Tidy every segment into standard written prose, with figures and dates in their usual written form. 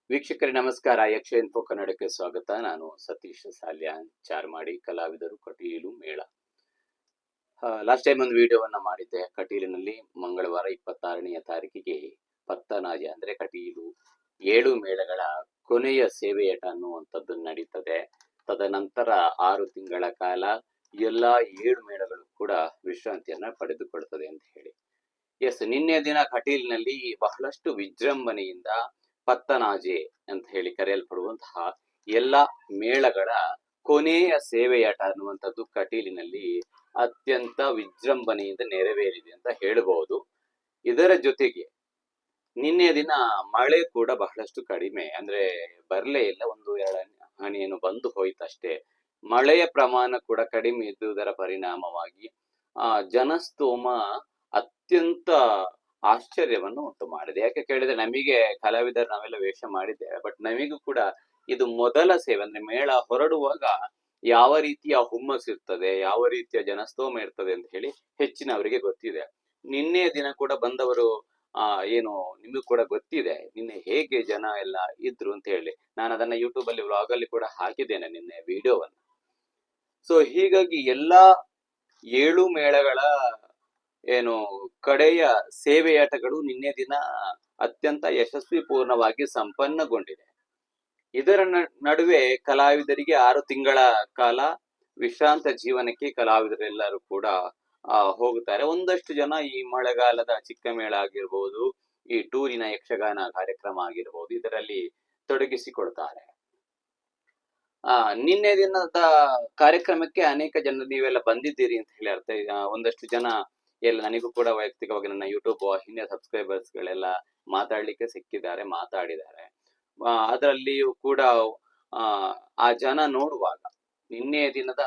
ವೀಕ್ಷಕರೇ ನಮಸ್ಕಾರ. ಯಕ್ಷ ಇನ್ಫೋ ಕನ್ನಡಕ್ಕೆ ಸ್ವಾಗತ. ನಾನು ಸತೀಶ್ ಸಾಲ್ಯಾನ್, ಚಾರ್ಮಾಡಿ. ಕಲಾವಿದರು ಕಟೀಲು ಮೇಳ. ಲಾಸ್ಟ್ ಟೈಮ್ ಒಂದು ವಿಡಿಯೋವನ್ನ ಮಾಡಿದ್ದೆ. ಕಟೀಲಿನಲ್ಲಿ ಮಂಗಳವಾರ 26ನೇ ತಾರೀಕಿಗೆ ಪತ್ತನಾಜೆ ಅಂದ್ರೆ ಕಟೀಲು 7 ಮೇಳಗಳ ಕೊನೆಯ ಸೇವೆಯಟ ಅನ್ನುವಂಥದ್ದು ನಡೀತದೆ. ತದನಂತರ 6 ತಿಂಗಳ ಕಾಲ ಎಲ್ಲಾ 7 ಮೇಳಗಳು ಕೂಡ ವಿಶ್ರಾಂತಿಯನ್ನ ಪಡೆದುಕೊಳ್ತದೆ ಅಂತ ಹೇಳಿ. ಎಸ್, ನಿನ್ನೆ ದಿನ ಕಟೀಲಿನಲ್ಲಿ ಬಹಳಷ್ಟು ವಿಜೃಂಭಣೆಯಿಂದ ಪತ್ತನಾಜೆ ಅಂತ ಹೇಳಿ ಕರೆಯಲ್ಪಡುವಂತಹ ಎಲ್ಲ ಮೇಳಗಳ ಕೊನೆಯ ಸೇವೆಯಾಟ ಅನ್ನುವಂಥದ್ದು ಕಟೀಲಿನಲ್ಲಿ ಅತ್ಯಂತ ವಿಜೃಂಭಣೆಯಿಂದ ನೆರವೇರಿದೆ ಅಂತ ಹೇಳಬಹುದು. ಇದರ ಜೊತೆಗೆ ನಿನ್ನೆ ದಿನ ಮಳೆ ಕೂಡ ಬಹಳಷ್ಟು ಕಡಿಮೆ, ಅಂದ್ರೆ ಬರಲೇ ಇಲ್ಲ. 1-2 ಹನಿಯನ್ನು ಬಂದು ಹೋಯ್ತಷ್ಟೇ. ಮಳೆಯ ಪ್ರಮಾಣ ಕೂಡ ಕಡಿಮೆ ಇದ್ದುದರ ಪರಿಣಾಮವಾಗಿ ಜನಸ್ತೋಮ ಅತ್ಯಂತ ಆಶ್ಚರ್ಯವನ್ನು ಉಂಟು ಮಾಡಿದೆ. ಯಾಕೆ ಕೇಳಿದ್ರೆ, ನಮಗೆ ಕಲಾವಿದರು ನಾವೆಲ್ಲ ವೇಷ ಮಾಡಿದ್ದೇವೆ, ಬಟ್ ನಮಿಗೂ ಕೂಡ ಇದು ಮೊದಲ ಸೇವೆ. ಅಂದ್ರೆ ಮೇಳ ಹೊರಡುವಾಗ ಯಾವ ರೀತಿಯ ಹುಮ್ಮಸ್ ಇರ್ತದೆ, ಯಾವ ರೀತಿಯ ಜನಸ್ತೋಮ ಇರ್ತದೆ ಅಂತ ಹೇಳಿ ಹೆಚ್ಚಿನವರಿಗೆ ಗೊತ್ತಿದೆ. ನಿನ್ನೆ ದಿನ ಕೂಡ ಬಂದವರು ಏನು ನಿಮಗೂ ಕೂಡ ಗೊತ್ತಿದೆ ನಿನ್ನೆ ಹೇಗೆ ಜನ ಎಲ್ಲ ಇದ್ರು ಅಂತ ಹೇಳಿ. ನಾನು ಅದನ್ನ ಯೂಟ್ಯೂಬ್ ಅಲ್ಲಿ ವ್ಲಾಗ್ ಅಲ್ಲಿ ಕೂಡ ಹಾಕಿದ್ದೇನೆ ನಿನ್ನೆ ವಿಡಿಯೋವನ್ನು. ಸೊ ಹೀಗಾಗಿ ಎಲ್ಲಾ 7 ಮೇಳಗಳ ಏನು ಕಡೆಯ ಸೇವೆಯಾಟಗಳು ನಿನ್ನೆ ದಿನ ಅತ್ಯಂತ ಯಶಸ್ವಿ ಪೂರ್ಣವಾಗಿ ಸಂಪನ್ನಗೊಂಡಿದೆ. ಇದರ ನಡುವೆ ಕಲಾವಿದರಿಗೆ 6 ತಿಂಗಳ ಕಾಲ ವಿಶ್ರಾಂತ ಜೀವನಕ್ಕೆ ಕಲಾವಿದರೆಲ್ಲರೂ ಕೂಡ ಹೋಗುತ್ತಾರೆ. ಒಂದಷ್ಟು ಜನ ಈ ಮಳೆಗಾಲದ ಚಿಕ್ಕ ಮೇಳ ಆಗಿರ್ಬೋದು, ಈ ಟೂರಿನ ಯಕ್ಷಗಾನ ಕಾರ್ಯಕ್ರಮ ಆಗಿರ್ಬೋದು, ಇದರಲ್ಲಿ ತೊಡಗಿಸಿಕೊಳ್ತಾರೆ. ನಿನ್ನೆ ದಿನದ ಕಾರ್ಯಕ್ರಮಕ್ಕೆ ಅನೇಕ ಜನ ನೀವೆಲ್ಲ ಬಂದಿದ್ದೀರಿ ಅಂತ ಹೇಳಿ ಅರ್ಥ. ಒಂದಷ್ಟು ಜನ ಎಲ್ಲ ನನಗೂ ಕೂಡ ವೈಯಕ್ತಿಕವಾಗಿ ನನ್ನ ಯೂಟ್ಯೂಬ್ ವಾಹಿನಿಯ ಸಬ್ಸ್ಕ್ರೈಬರ್ಸ್ ಗಳೆಲ್ಲ ಮಾತಾಡ್ಲಿಕ್ಕೆ ಸಿಕ್ಕಿದ್ದಾರೆ, ಮಾತಾಡಿದ್ದಾರೆ. ಅದರಲ್ಲಿಯೂ ಕೂಡ ಆ ಜನ ನೋಡುವಾಗ ನಿನ್ನೆ ದಿನದ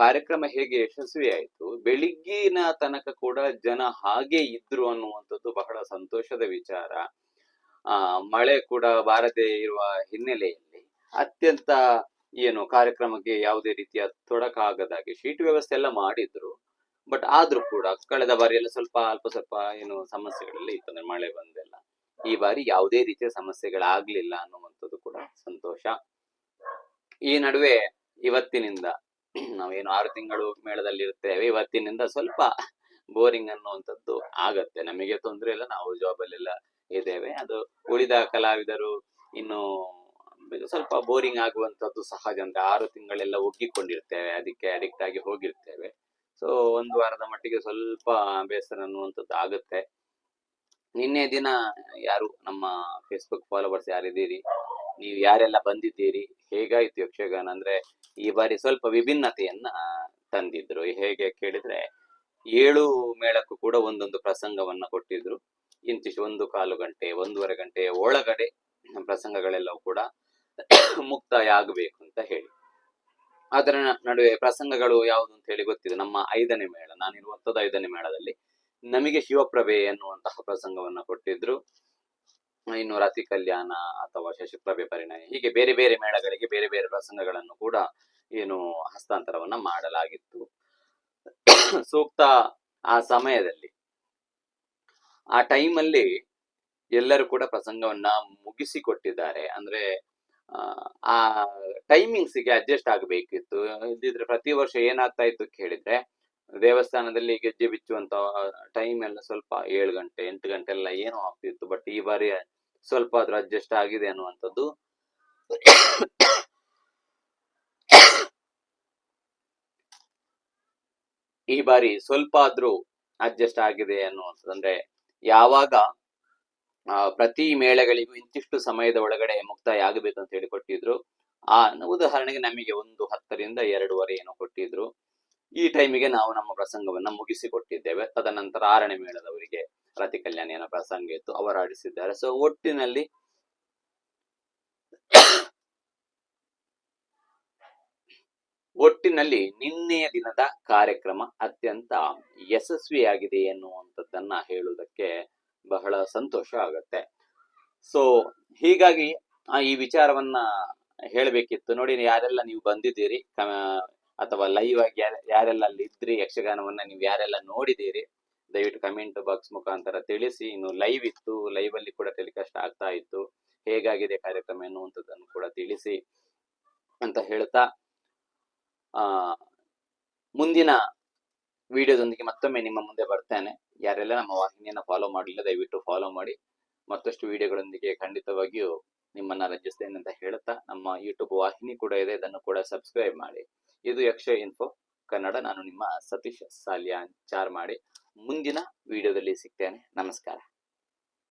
ಕಾರ್ಯಕ್ರಮ ಹೇಗೆ ಯಶಸ್ವಿ ಆಯಿತು, ಬೆಳಿಗ್ಗಿನ ತನಕ ಕೂಡ ಜನ ಹಾಗೆ ಇದ್ರು ಅನ್ನುವಂಥದ್ದು ಬಹಳ ಸಂತೋಷದ ವಿಚಾರ. ಮಳೆ ಕೂಡ ಬಾರದೆ ಇರುವ ಹಿನ್ನೆಲೆಯಲ್ಲಿ ಅತ್ಯಂತ ಏನು ಕಾರ್ಯಕ್ರಮಕ್ಕೆ ಯಾವುದೇ ರೀತಿಯ ತೊಡಕಾಗದಾಗೆ ಶೀಟ್ ವ್ಯವಸ್ಥೆ ಎಲ್ಲ ಮಾಡಿದ್ರು. ಬಟ್ ಆದ್ರೂ ಕೂಡ ಕಳೆದ ಬಾರಿ ಎಲ್ಲ ಅಲ್ಪ ಸ್ವಲ್ಪ ಏನು ಸಮಸ್ಯೆಗಳೆಲ್ಲ ಇತ್ತು, ಅಂದ್ರೆ ಮಳೆ ಬಂದೆಲ್ಲ. ಈ ಬಾರಿ ಯಾವುದೇ ರೀತಿಯ ಸಮಸ್ಯೆಗಳಾಗ್ಲಿಲ್ಲ ಅನ್ನುವಂಥದ್ದು ಕೂಡ ಸಂತೋಷ. ಈ ನಡುವೆ ಇವತ್ತಿನಿಂದ ನಾವೇನು 6 ತಿಂಗಳು ಮೇಳದಲ್ಲಿ ಇರ್ತೇವೆ, ಇವತ್ತಿನಿಂದ ಸ್ವಲ್ಪ ಬೋರಿಂಗ್ ಅನ್ನುವಂಥದ್ದು ಆಗತ್ತೆ. ನಮಗೆ ತೊಂದರೆ ಇಲ್ಲ, ನಾವು ಜಾಬಲ್ಲೆಲ್ಲ ಇದ್ದೇವೆ. ಅದು ಉಳಿದ ಕಲಾವಿದರು ಇನ್ನು ಸ್ವಲ್ಪ ಬೋರಿಂಗ್ ಆಗುವಂಥದ್ದು ಸಹಜ. ಅಂದ್ರೆ 6 ತಿಂಗಳೆಲ್ಲ ಒಗ್ಗಿಕೊಂಡಿರ್ತೇವೆ, ಅದಕ್ಕೆ ಅಡಿಕ್ಟ್ ಆಗಿ ಹೋಗಿರ್ತೇವೆ. ಸೊ 1 ವಾರದ ಮಟ್ಟಿಗೆ ಸ್ವಲ್ಪ ಬೇಸರ ಅನ್ನುವಂಥದ್ದು ಆಗುತ್ತೆ. ನಿನ್ನೆ ದಿನ ಯಾರು ನಮ್ಮ ಫೇಸ್ಬುಕ್ ಫಾಲೋವರ್ಸ್ ಯಾರಿದ್ದೀರಿ, ನೀವು ಯಾರೆಲ್ಲ ಬಂದಿದ್ದೀರಿ, ಹೇಗಾಯ್ತು ಯಕ್ಷಗಾನ? ಅಂದ್ರೆ ಈ ಬಾರಿ ಸ್ವಲ್ಪ ವಿಭಿನ್ನತೆಯನ್ನ ತಂದಿದ್ರು. ಹೇಗೆ ಕೇಳಿದ್ರೆ, 7 ಮೇಳಕ್ಕೂ ಕೂಡ ಒಂದೊಂದು ಪ್ರಸಂಗವನ್ನ ಕೊಟ್ಟಿದ್ರು. ಇಂತಿಷ್ಟು 1-1/4 ಗಂಟೆ 1.5 ಗಂಟೆ ಒಳಗಡೆ ಪ್ರಸಂಗಗಳೆಲ್ಲವೂ ಕೂಡ ಮುಕ್ತಾಯ ಆಗಬೇಕು ಅಂತ ಹೇಳಿ. ಅದರ ನಡುವೆ ಪ್ರಸಂಗಗಳು ಯಾವುದು ಅಂತ ಹೇಳಿ ಗೊತ್ತಿದೆ. ನಮ್ಮ 5ನೇ ಮೇಳ, ನಾನಿರುವಂತದ್ದು 5ನೇ ಮೇಳದಲ್ಲಿ ನಮಗೆ ಶಿವಪ್ರಭೆ ಎನ್ನುವಂತಹ ಪ್ರಸಂಗವನ್ನ ಕೊಟ್ಟಿದ್ರು. ಇನ್ನು ರತಿ ಕಲ್ಯಾಣ ಅಥವಾ ಶಶಿಪ್ರಭೆ ಪರಿಣಯ, ಹೀಗೆ ಬೇರೆ ಬೇರೆ ಮೇಳಗಳಿಗೆ ಬೇರೆ ಬೇರೆ ಪ್ರಸಂಗಗಳನ್ನು ಕೂಡ ಏನು ಹಸ್ತಾಂತರವನ್ನ ಮಾಡಲಾಗಿತ್ತು. ಸೂಕ್ತ ಆ ಸಮಯದಲ್ಲಿ ಆ ಟೈಮಲ್ಲಿ ಎಲ್ಲರೂ ಕೂಡ ಪ್ರಸಂಗವನ್ನ ಮುಗಿಸಿಕೊಟ್ಟಿದ್ದಾರೆ. ಅಂದ್ರೆ ಆ ಟೈಮಿಂಗ್ಸ್ಗೆ ಅಡ್ಜಸ್ಟ್ ಆಗಬೇಕಿತ್ತು. ಇದ್ದಿದ್ರೆ ಪ್ರತಿ ವರ್ಷ ಏನಾಗ್ತಾ ಇತ್ತು ಕೇಳಿದ್ರೆ, ದೇವಸ್ಥಾನದಲ್ಲಿ ಗೆಜ್ಜೆ ಬಿಚ್ಚುವಂತ ಟೈಮ್ ಎಲ್ಲ ಸ್ವಲ್ಪ 7 ಗಂಟೆ 8 ಗಂಟೆ ಎಲ್ಲ ಏನೋ ಆಗ್ತಿತ್ತು. ಬಟ್ ಈ ಬಾರಿ ಸ್ವಲ್ಪ ಆದ್ರೂ ಅಡ್ಜಸ್ಟ್ ಆಗಿದೆ ಅನ್ನುವಂಥದ್ದು ಈ ಬಾರಿ ಸ್ವಲ್ಪ ಆದ್ರೂ ಅಡ್ಜಸ್ಟ್ ಆಗಿದೆ ಅನ್ನುವಂಥದ್ದು. ಅಂದ್ರೆ ಯಾವಾಗ ಪ್ರತಿ ಮೇಳಗಳಿಗೂ ಇಂತಿಷ್ಟು ಸಮಯದ ಒಳಗಡೆ ಮುಕ್ತಾಯ ಆಗಬೇಕು ಅಂತ ಹೇಳಿ ಕೊಟ್ಟಿದ್ರು. ಉದಾಹರಣೆಗೆ ನಮಗೆ 1:10ರಿಂದ 2:15 ಏನೋ ಕೊಟ್ಟಿದ್ರು. ಈ ಟೈಮಿಗೆ ನಾವು ನಮ್ಮ ಪ್ರಸಂಗವನ್ನ ಮುಗಿಸಿಕೊಟ್ಟಿದ್ದೇವೆ. ತದನಂತರ 6ನೇ ಮೇಳದವರಿಗೆ ರತಿ ಕಲ್ಯಾಣ ಏನೋ ಪ್ರಸಂಗ ಇತ್ತು, ಅವರು ಆಡಿಸಿದ್ದಾರೆ. ಸೊ ಒಟ್ಟಿನಲ್ಲಿ ನಿನ್ನೆಯ ದಿನದ ಕಾರ್ಯಕ್ರಮ ಅತ್ಯಂತ ಯಶಸ್ವಿಯಾಗಿದೆ ಎನ್ನುವಂಥದ್ದನ್ನ ಹೇಳುವುದಕ್ಕೆ ಬಹಳ ಸಂತೋಷ ಆಗತ್ತೆ. ಸೊ ಹೀಗಾಗಿ ಈ ವಿಚಾರವನ್ನ ಹೇಳಬೇಕಿತ್ತು. ನೋಡಿ, ಯಾರೆಲ್ಲ ನೀವು ಬಂದಿದ್ದೀರಿ ಅಥವಾ ಲೈವ್ ಆಗಿ ಯಾರೆಲ್ಲ ಅಲ್ಲಿ ಇದ್ರಿ, ಯಕ್ಷಗಾನವನ್ನ ನೀವು ಯಾರೆಲ್ಲ ನೋಡಿದ್ದೀರಿ, ದಯವಿಟ್ಟು ಕಮೆಂಟ್ ಬಾಕ್ಸ್ ಮುಖಾಂತರ ತಿಳಿಸಿ. ಇನ್ನು ಲೈವ್ ಇತ್ತು, ಲೈವ್ ಅಲ್ಲಿ ಕೂಡ ಟೆಲಿಕಾಸ್ಟ್ ಆಗ್ತಾ ಇತ್ತು. ಹೇಗಾಗಿದೆ ಕಾರ್ಯಕ್ರಮ ಎನ್ನುವಂಥದ್ದನ್ನು ಕೂಡ ತಿಳಿಸಿ ಅಂತ ಹೇಳ್ತಾ ಆ ಮುಂದಿನ ವಿಡಿಯೋದೊಂದಿಗೆ ಮತ್ತೊಮ್ಮೆ ನಿಮ್ಮ ಮುಂದೆ ಬರ್ತೇನೆ. ಯಾರೆಲ್ಲ ನಮ್ಮ ವಾಹಿನಿಯನ್ನ ಫಾಲೋ ಮಾಡಲಿಲ್ಲ ದಯವಿಟ್ಟು ಫಾಲೋ ಮಾಡಿ. ಮತ್ತಷ್ಟು ವಿಡಿಯೋಗಳೊಂದಿಗೆ ಖಂಡಿತವಾಗಿಯೂ ನಿಮ್ಮನ್ನ ರಂಜಿಸ್ತೇನೆ ಅಂತ ಹೇಳ್ತಾ ನಮ್ಮ ಯೂಟ್ಯೂಬ್ ವಾಹಿನಿ ಕೂಡ ಇದೆ, ಇದನ್ನು ಕೂಡ ಸಬ್ಸ್ಕ್ರೈಬ್ ಮಾಡಿ. ಇದು ಯಕ್ಷ ಇನ್ಫೋ ಕನ್ನಡ. ನಾನು ನಿಮ್ಮ ಸತೀಶ್ ಸಾಲ್ಯಾನ್ ಚಾರ್ಮಾಡಿ. ಮುಂದಿನ ವಿಡಿಯೋದಲ್ಲಿ ಸಿಗ್ತೇನೆ. ನಮಸ್ಕಾರ.